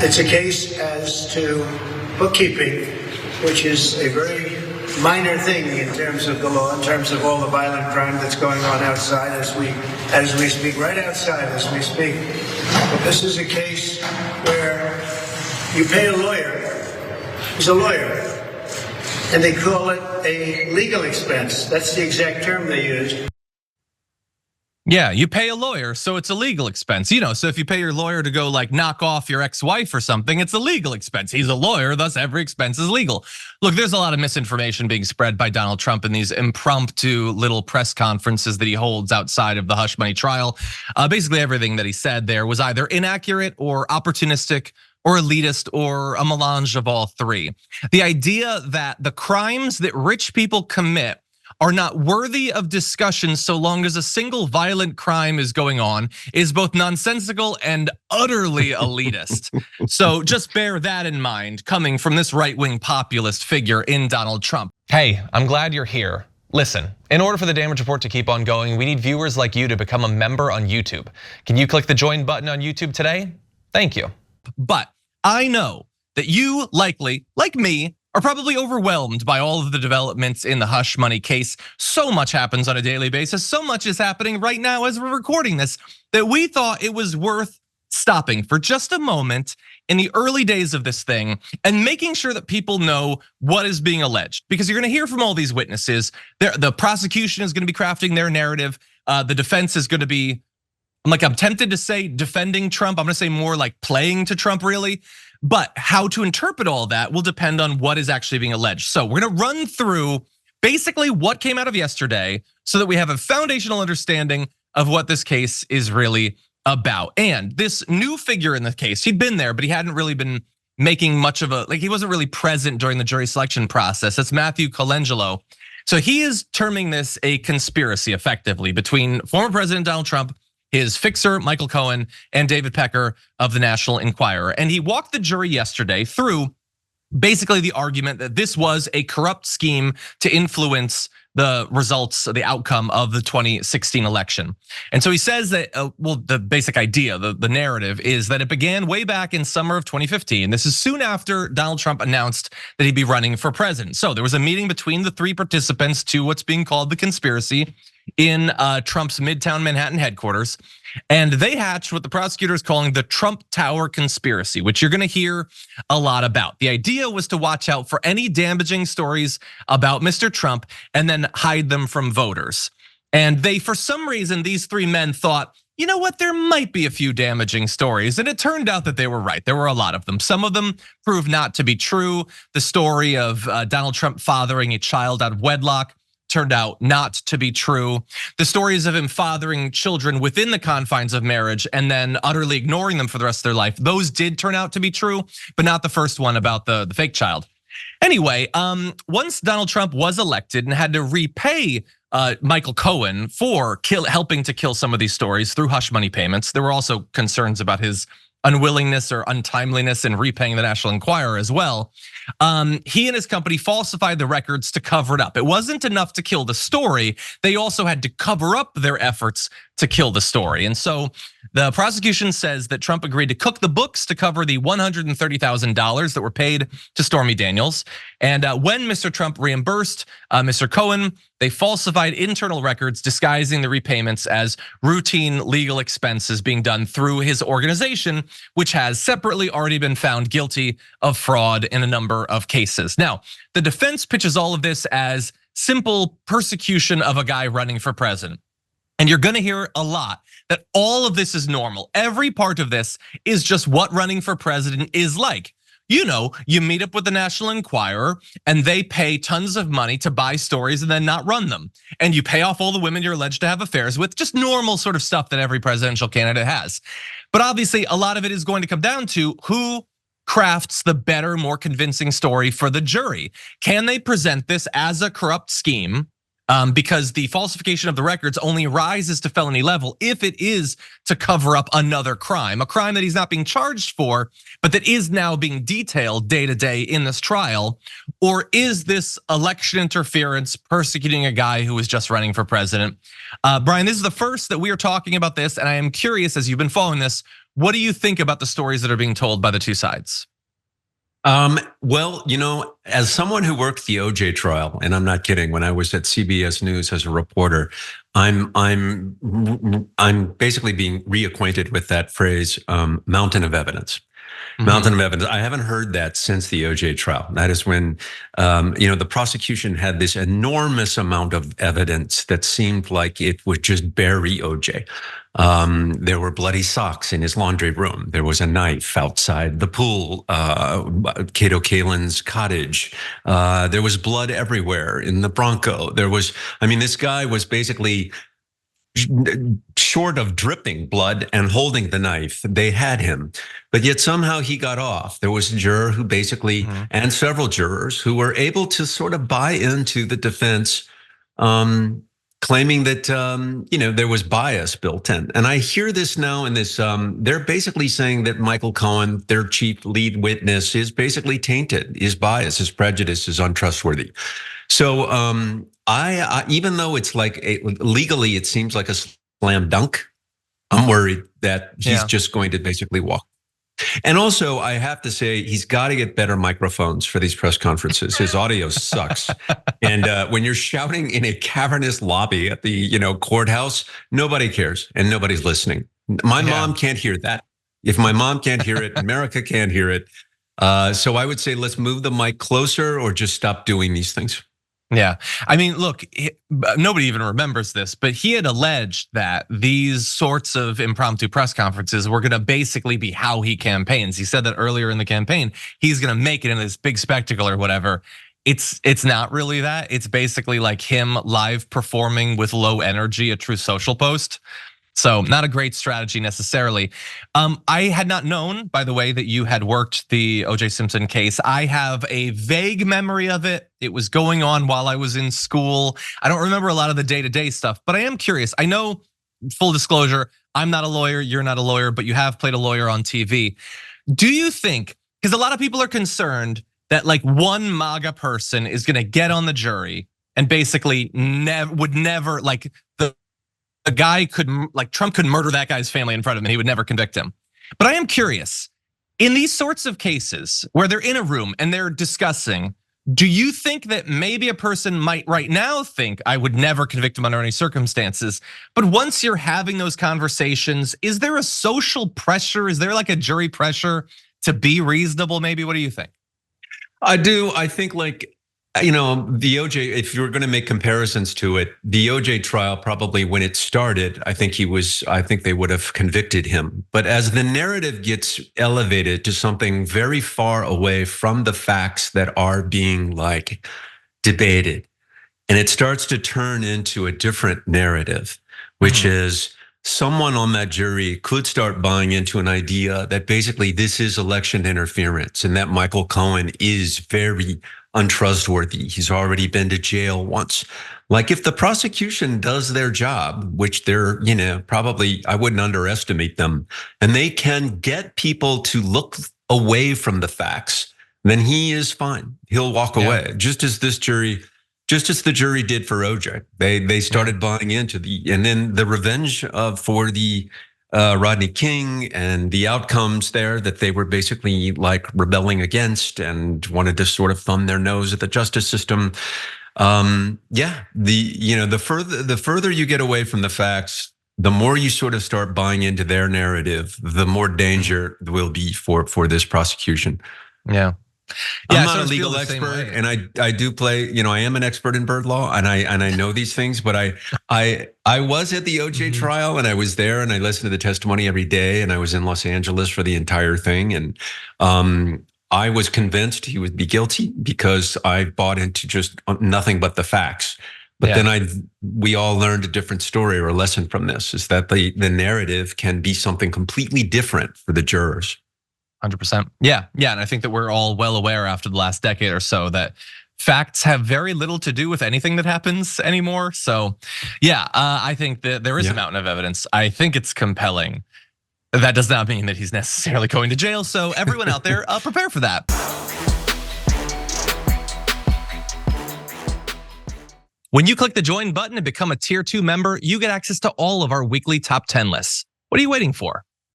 It's a case as to bookkeeping, which is a very minor thing in terms of the law, in terms of all the violent crime that's going on outside as we speak, right outside as we speak. But this is a case where you pay a lawyer, he's a lawyer, and they call it a legal expense. That's the exact term they used. Yeah, you pay a lawyer, so it's a legal expense. So if you pay your lawyer to go like knock off your ex-wife or something, it's a legal expense. He's a lawyer, thus every expense is legal. Look, there's a lot of misinformation being spread by Donald Trump in these impromptu little press conferences that he holds outside of the hush money trial. Basically everything that he said there was either inaccurate or opportunistic or elitist or a melange of all three. The idea that the crimes that rich people commit are not worthy of discussion so long as a single violent crime is going on is both nonsensical and utterly elitist. So just bear that in mind coming from this right-wing populist figure in Donald Trump. Hey, I'm glad you're here. Listen, in order for the Damage Report to keep on going, we need viewers like you to become a member on YouTube. Can you click the join button on YouTube today? Thank you. But I know that you likely, like me, are probably overwhelmed by all of the developments in the hush money case. So much happens on a daily basis. So much is happening right now as we're recording this that we thought it was worth stopping for just a moment in the early days of this thing and making sure that people know what is being alleged. Because you're gonna hear from all these witnesses. The prosecution is gonna be crafting their narrative. The defense is gonna be, I'm tempted to say defending Trump. I'm gonna say more like playing to Trump really. But how to interpret all that will depend on what is actually being alleged. So we're gonna run through basically what came out of yesterday so that we have a foundational understanding of what this case is really about. And this new figure in the case, he'd been there, but he hadn't really been making much of he wasn't really present during the jury selection process. That's Matthew Colangelo. So he is terming this a conspiracy effectively between former President Donald Trump, his fixer, Michael Cohen, and David Pecker of the National Enquirer. And he walked the jury yesterday through basically the argument that this was a corrupt scheme to influence the results, the outcome of the 2016 election. And so he says that, well, the basic idea, the narrative is that it began way back in summer of 2015. This is soon after Donald Trump announced that he'd be running for president. So there was a meeting between the three participants to what's being called the conspiracy in Trump's Midtown Manhattan headquarters. And they hatched what the prosecutor is calling the Trump Tower conspiracy, which you're gonna hear a lot about. The idea was to watch out for any damaging stories about Mr. Trump and then hide them from voters. And they, for some reason, these three men thought, you know what, there might be a few damaging stories. And it turned out that they were right. There were a lot of them. Some of them proved not to be true. The story of Donald Trump fathering a child out of wedlock turned out not to be true. The stories of him fathering children within the confines of marriage and then utterly ignoring them for the rest of their life, those did turn out to be true, but not the first one about the fake child. Anyway, once Donald Trump was elected and had to repay Michael Cohen for helping to kill some of these stories through hush money payments, there were also concerns about his unwillingness or untimeliness in repaying the National Enquirer as well. He and his company falsified the records to cover it up. It wasn't enough to kill the story. They also had to cover up their efforts to kill the story. And so the prosecution says that Trump agreed to cook the books to cover the $130,000 that were paid to Stormy Daniels. And when Mr. Trump reimbursed Mr. Cohen, they falsified internal records disguising the repayments as routine legal expenses being done through his organization, which has separately already been found guilty of fraud in a number of cases. Now, the defense pitches all of this as simple persecution of a guy running for president. And you're gonna hear a lot that all of this is normal. Every part of this is just what running for president is like. You meet up with the National Enquirer and they pay tons of money to buy stories and then not run them. And you pay off all the women you're alleged to have affairs with, just normal sort of stuff that every presidential candidate has. But obviously a lot of it is going to come down to who crafts the better, more convincing story for the jury. Can they present this as a corrupt scheme? Because the falsification of the records only rises to felony level if it is to cover up another crime, a crime that he's not being charged for, but that is now being detailed day to day in this trial. Or is this election interference persecuting a guy who was just running for president? Brian, this is the first that we are talking about this, and I am curious, as you've been following this, What do you think about the stories that are being told by the two sides? Well, as someone who worked the OJ trial, and I'm not kidding, when I was at CBS News as a reporter, I'm basically being reacquainted with that phrase, mountain of evidence. Mountain of evidence. I haven't heard that since the OJ trial. That is when, the prosecution had this enormous amount of evidence that seemed like it would just bury OJ. There were bloody socks in his laundry room. There was a knife outside the pool, Kato Kalin's cottage. There was blood everywhere in the Bronco. This guy was basically, short of dripping blood and holding the knife, they had him. But yet somehow he got off. There was a juror who basically, and several jurors who were able to sort of buy into the defense, claiming that, there was bias built in. And I hear this now in this, they're basically saying that Michael Cohen, their chief lead witness, is basically tainted, is biased, his prejudice is untrustworthy. So I even though it's like legally it seems like a slam dunk, I'm worried that he's just going to basically walk. And also, I have to say, he's got to get better microphones for these press conferences. His audio sucks. And when you're shouting in a cavernous lobby at the courthouse, nobody cares and nobody's listening. My mom can't hear that. If my mom can't hear it, America can't hear it. So I would say let's move the mic closer or just stop doing these things. Yeah, look, nobody even remembers this, but he had alleged that these sorts of impromptu press conferences were gonna basically be how he campaigns. He said that earlier in the campaign, he's gonna make it in this big spectacle or whatever. It's not really that. It's basically like him live performing with low energy, a Truth Social post. So not a great strategy necessarily. I had not known, by the way, that you had worked the OJ Simpson case. I have a vague memory of it. It was going on while I was in school. I don't remember a lot of the day-to-day stuff, but I am curious. I know, full disclosure, I'm not a lawyer, you're not a lawyer, but you have played a lawyer on TV. Do you think, because a lot of people are concerned that like one MAGA person is gonna get on the jury and basically would never, like a guy could, like Trump could murder that guy's family in front of him and he would never convict him. But I am curious, in these sorts of cases where they're in a room and they're discussing, do you think that maybe a person might right now think I would never convict him under any circumstances? But once you're having those conversations, is there a social pressure? Is there like a jury pressure to be reasonable maybe? What do you think? I do. I think like, the OJ, if you're going to make comparisons to it, the OJ trial probably when it started, I think they would have convicted him. But as the narrative gets elevated to something very far away from the facts that are being like debated, and it starts to turn into a different narrative, which is someone on that jury could start buying into an idea that basically this is election interference and that Michael Cohen is very untrustworthy. He's already been to jail once. Like if the prosecution does their job, which they're, probably, I wouldn't underestimate them, and they can get people to look away from the facts, then he is fine. He'll walk away. Just as the jury did for OJ. They started buying into and then the revenge for the Rodney King and the outcomes there that they were basically like rebelling against and wanted to sort of thumb their nose at the justice system. The further you get away from the facts, the more you sort of start buying into their narrative, the more danger will be for this prosecution. Yeah. I'm not a legal expert, and I do play. I am an expert in bird law, and I know these things. But I was at the OJ trial, and I was there, and I listened to the testimony every day, and I was in Los Angeles for the entire thing, and I was convinced he would be guilty because I bought into just nothing but the facts. But then we all learned a different story or a lesson from this: is that the narrative can be something completely different for the jurors. 100%. Yeah, and I think that we're all well aware after the last decade or so that facts have very little to do with anything that happens anymore. So yeah, I think that there is a mountain of evidence. I think it's compelling. That does not mean that he's necessarily going to jail. So everyone out there, prepare for that. When you click the join button and become a tier 2 member, you get access to all of our weekly top 10 lists. What are you waiting for?